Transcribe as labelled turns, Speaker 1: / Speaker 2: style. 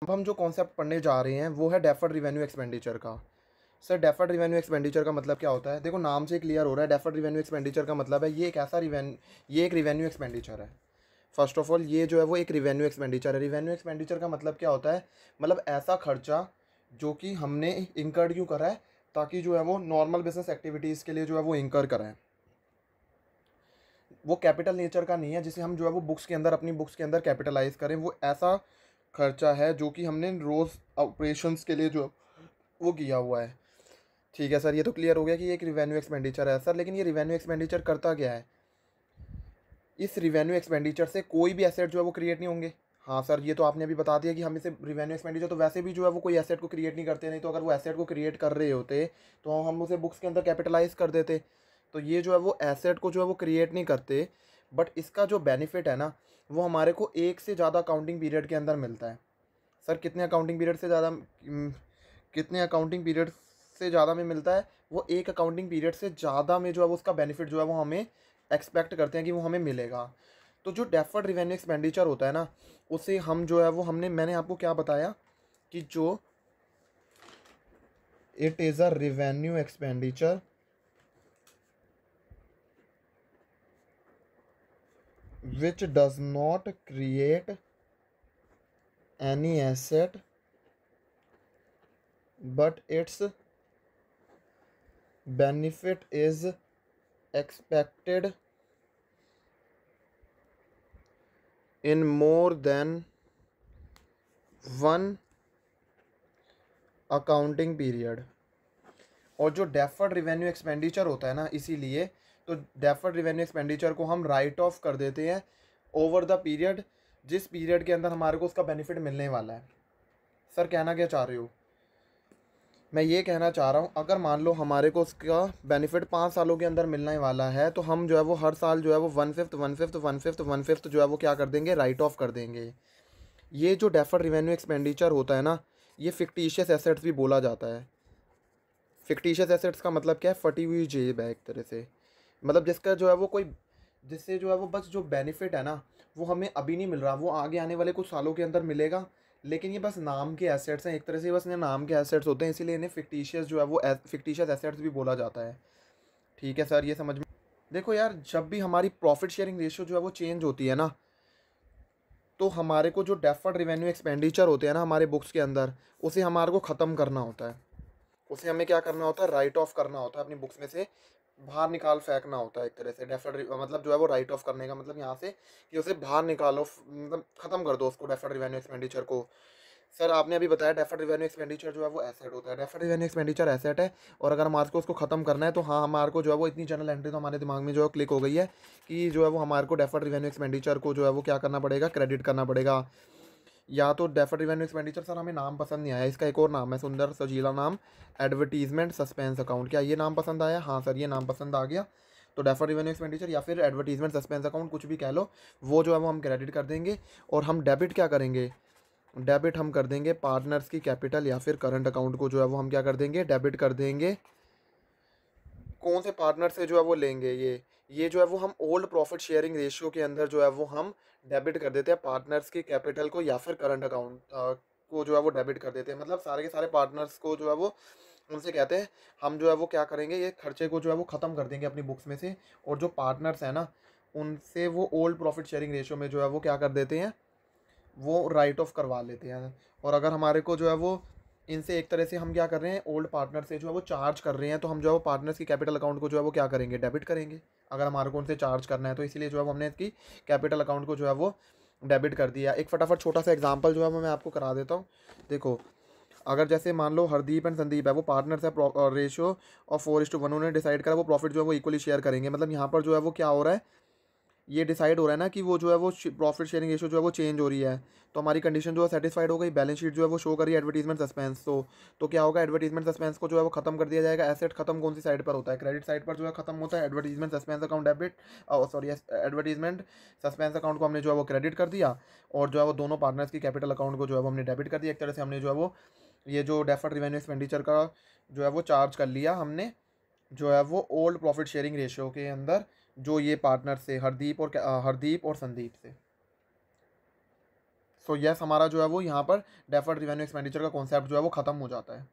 Speaker 1: अब हम जो कॉन्सेप्ट पढ़ने जा रहे हैं वो है डेफर्ड रिवेन्यू एक्सपेंडिचर का। सर डेफर्ड रिवेन्यू एक्सपेंडिचर का मतलब क्या होता है? देखो नाम से क्लियर हो रहा है, डेफर्ड रिवेन्यू एक्सपेंडिचर का मतलब है ये एक रिवेन्यू एक्सपेंडिचर है। फर्स्ट ऑफ ऑल ये जो है वो एक रिवेन्यू एक्सपेंडिचर है। रिवेन्यू एक्सपेंडिचर का मतलब क्या होता है? मतलब ऐसा खर्चा जो कि हमने इंकर्ड क्यों करा है, ताकि जो है वो नॉर्मल बिजनेस एक्टिविटीज़ के लिए जो है वो इंकर कराएं। वो कैपिटल नेचर का नहीं है जिसे हम जो है वो बुक्स के अंदर, अपनी बुक्स के अंदर कैपिटलाइज करें। वो ऐसा खर्चा है जो कि हमने रोज़ ऑपरेशंस के लिए जो वो किया हुआ है। ठीक है सर, ये तो क्लियर हो गया कि ये एक रिवेन्यू एक्सपेंडिचर है। सर लेकिन ये रिवेन्यू एक्सपेंडिचर करता क्या है? इस रिवेन्यू एक्सपेंडिचर से कोई भी एसेट जो है वो क्रिएट नहीं होंगे। हाँ सर, ये तो आपने अभी बता दिया कि हम इसे रिवेन्यू एक्सपेंडिचर तो वैसे भी जो है वो कोई एसेट को क्रिएट नहीं करते, नहीं तो अगर वो एसेट को क्रिएट कर रहे होते तो हम उसे बुक्स के अंदर कैपिटलाइज कर देते। तो ये जो है वो एसेट को जो है वो क्रिएट नहीं करते, बट इसका जो बेनिफिट है ना, वो हमारे को एक से ज़्यादा अकाउंटिंग पीरियड के अंदर मिलता है। सर कितने अकाउंटिंग पीरियड से ज़्यादा कितने अकाउंटिंग पीरियड से ज़्यादा में मिलता है? वो एक अकाउंटिंग पीरियड से ज़्यादा में जो है वो उसका बेनिफिट जो है वो हमें एक्सपेक्ट करते हैं कि वो हमें मिलेगा। तो जो डेफर्ड रिवेन्यू एक्सपेंडिचर होता है ना, उसे हम जो है वो मैंने आपको क्या बताया कि जो it is a revenue expenditure which does not create any asset but it's benefit is expected in more than one accounting period. और जो डेफर्ड रिवेन्यू एक्सपेंडिचर होता है ना, इसीलिए तो डेफर्ड रिवेन्यू एक्सपेंडिचर को हम राइट ऑफ कर देते हैं ओवर द पीरियड, जिस पीरियड के अंदर हमारे को उसका बेनिफिट मिलने वाला है। सर कहना क्या चाह रहे हो? मैं ये कहना चाह रहा हूँ, अगर मान लो हमारे को उसका बेनिफिट 5 सालों के अंदर मिलने वाला है, तो हम जो है वो हर साल जो है वो 1/5 जो है वो क्या कर देंगे, राइट ऑफ कर देंगे। ये जो डेफर्ड रिवेन्यू एक्सपेंडिचर होता है ना, ये फिक्टिशियस एसेट्स भी बोला जाता है। फिक्टिशियस एसेट्स का मतलब क्या है? फटी हुई जेब है एक तरह से। मतलब जिसका जो है वो कोई, जिससे जो है वो बस जो बेनिफिट है ना, वो हमें अभी नहीं मिल रहा, वो आगे आने वाले कुछ सालों के अंदर मिलेगा। लेकिन ये बस नाम के एसेट्स हैं एक तरह से, बस इन्हें नाम के एसेट्स होते हैं, इसीलिए इन्हें फिक्टिशियस जो है वो फिक्टिशियस एसेट्स भी बोला जाता है। ठीक है सर, ये समझ में। देखो यार, जब भी हमारी प्रॉफिट शेयरिंग रेशियो जो है वो चेंज होती है ना, तो हमारे को जो डेफर्ड रिवेन्यू एक्सपेंडिचर होते हैं ना हमारे बुक्स के अंदर, उसे हमारे को ख़त्म करना होता है। उसे हमें क्या करना होता है? राइट ऑफ करना होता है, अपनी बुक्स में से बाहर निकाल फेंकना होता है एक तरह से। डेफर्ड मतलब जो है वो राइट ऑफ करने का मतलब यहाँ से कि उसे बाहर निकालो, मतलब ख़त्म कर दो उसको, डेफर्ड रिवेन्यू एक्सपेंडिचर को। सर आपने अभी बताया डेफर्ड रिवेन्यू एक्सपेंडिचर जो है वो एसेट होता है। डेफर्ड रिवेन्यू एक्सपेंडिचर एसेट है, और अगर हमारे को उसको ख़त्म करना है तो हाँ, हमारे को जो है वो इतनी जनरल एंट्री तो हमारे दिमाग में जो है क्लिक हो गई है कि जो है वो हमारे को डेफर्ड रिवेन्यू एक्सपेंडिचर को जो है वो क्या करना पड़ेगा, क्रेडिट करना पड़ेगा। या तो डेफर्ड रिवेन्यू एक्सपेंडिचर, सर हमें नाम पसंद नहीं आया, इसका एक और नाम है, सुंदर सजीला नाम, एडवर्टीजमेंट सस्पेंस अकाउंट। क्या ये नाम पसंद आया? हाँ सर, ये नाम पसंद आ गया। तो डेफर्ड रिवेन्यू एक्सपेंडिचर या फिर एडवर्टीजमेंट सस्पेंस अकाउंट, कुछ भी कह लो, वो जो है वो हम क्रेडिट कर देंगे। और हम डेबिट क्या करेंगे? डेबिट हम कर देंगे पार्टनर्स की कैपिटल या फिर करंट अकाउंट को जो है वो हम क्या कर देंगे, डेबिट कर देंगे। कौन से पार्टनर से जो है वो लेंगे? ये जो है वो हम ओल्ड प्रॉफिट शेयरिंग रेशियो के अंदर जो है वो हम डेबिट कर देते हैं पार्टनर्स की कैपिटल को या फिर करंट अकाउंट को जो है वो डेबिट कर देते हैं। मतलब सारे के सारे पार्टनर्स को जो है वो, उनसे कहते हैं हम जो है वो क्या करेंगे, ये खर्चे को जो है वो ख़त्म कर देंगे अपनी बुक्स में से। और जो पार्टनर्स हैं ना, उनसे वो ओल्ड प्रॉफिट शेयरिंग रेशियो में जो है वो क्या कर देते हैं, वो राइट ऑफ करवा लेते हैं। और अगर हमारे को जो है वो इनसे एक तरह से हम क्या कर रहे हैं, ओल्ड पार्टनर से जो है वो चार्ज कर रहे हैं, तो हम जो है वो पार्टनर्स की कैपिटल अकाउंट को जो है वो क्या करेंगे, डेबिट करेंगे। अगर हमारे को उनसे चार्ज करना है तो इसीलिए जो है वो हमने इसकी कैपिटल अकाउंट को जो है वो डेबिट कर दिया। एक फटाफट छोटा सा एग्जांपल जो है वो मैं आपको करा देता हूँ। देखो, अगर जैसे मान लो हरदीप एंड संदीप है, वो पार्टनर्स है, रेशियो ऑफ 4:1 उन्होंने डिसाइड करा वो प्रॉफिट जो है वो इक्वली शेयर करेंगे। मतलब यहाँ पर जो है वो क्या हो रहा है, ये डिसाइड हो रहा है ना कि वो जो है वो प्रॉफिट शेयरिंग रेशियो जो है वो चेंज हो रही है। तो हमारी कंडीशन जो है सेटिस्फाइड हो गई। बैलेंस शीट जो है वो शो करी एडवर्टीजमेंट सस्पेंस। तो क्या होगा, एडवर्टीजमेंट सस्पेंस को जो है वो खत्म कर दिया जाएगा। एसेट खत्म कौन सी साइड पर होता है, क्रेडिट साइड पर जो है खत्म होता है। Advertisement suspense account debit, sorry, advertisement suspense account को हमने जो है वो क्रेडिट कर दिया, और जो है वो दोनों पार्टनर्स की कैपिटल अकाउंट को जो है वो हमने डेबिट कर दिया। एक तरह से हमने जो है वो ये जो डेफर्ड रिवेन्यू एक्सपेंडिचर का जो है वो चार्ज कर लिया हमने, जो है वो ओल्ड प्रॉफिट शेयरिंग रेशियो के अंदर, जो ये पार्टनर से हरदीप और संदीप से। सो यस हमारा जो है वो यहाँ पर डेफर्ड रिवेन्यू एक्सपेंडिचर का कॉन्सेप्ट जो है वो ख़त्म हो जाता है।